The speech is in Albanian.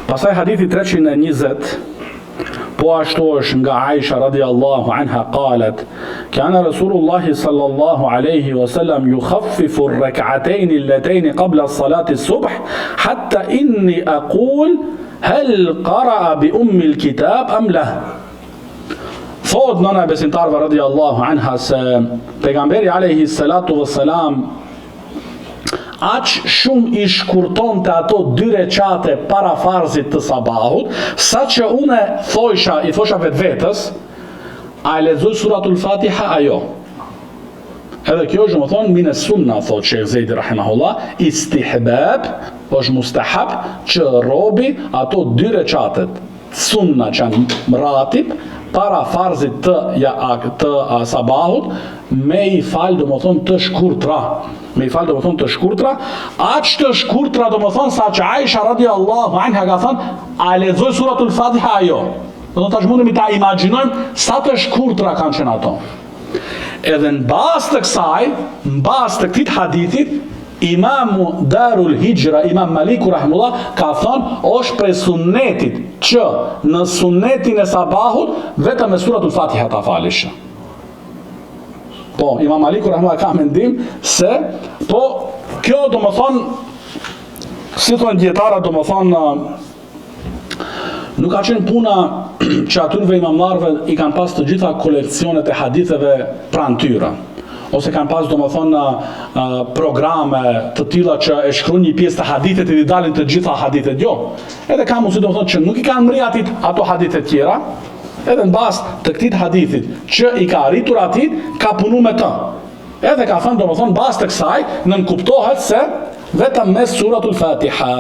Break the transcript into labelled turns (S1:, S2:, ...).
S1: Pastaj hadithi 320, po ashtu është nga Aisha radiallahu anha qalet, kana Rasulullahi sallallahu alaihi wasallam yukhaffifu ar-rak'atayn allatayn qabla salati as-subh hatta inni aqul hal qara'a bi ummi al-kitab am la. Thot nëna e besimtarve radiallahu anha se pejgamberi alayhi salatu wassalam aq shumë i shkurton të ato 2 recate para farzit të sabahut, sa që une i thosha vetës, a e lexoj suratul Fatiha ajo. Edhe kjo është më thonë mine sunna, thot Sheikh Zejdi rahimahullah, istihbab, është mustahab që robi ato 2 recatet sunna që janë ratib para farzit të sabahut me i falë do më thonë të shkurtra. Me i falë do më thonë të shkurtra, aq të shkurtra do më thonë sa që Aisha radiallahu anha ka thonë, a lexoj suratul Fatiha ajo. Do të tash mundemi ta imagjinojmë sa të shkurtra kanë qenë ato. Edhe në bazë të kësaj, në bazë të këtij hadithit, Imamu Darul Hijra, Imam Maliku rahimullah, ka thonë, është prej sunnetit që në sunnetin e sabahut vetëm me suratul Fatiha ta falish. Po, Imam Maliku rahimullah ka mendim se, po, kjo do më thonë, si thonë djetara do më thonë, nuk ka qenë puna që atyrve imamlarve i kanë pas të gjitha koleksionet e haditheve pranë tyre. Ose kanë pas do më thonë programe të tilla që e shkruan një pjesë të hadithet e i dalin të gjitha hadithet, jo. Edhe ka mundësi do më thonë që nuk i kanë mri atit ato hadithet tjera, edhe në bazë të këtij hadithit që i ka arritur atit, ka punu me të. Edhe ka thënë do më thonë bazë të kësaj, nën kuptohet se vetëm me suratul Fatiha.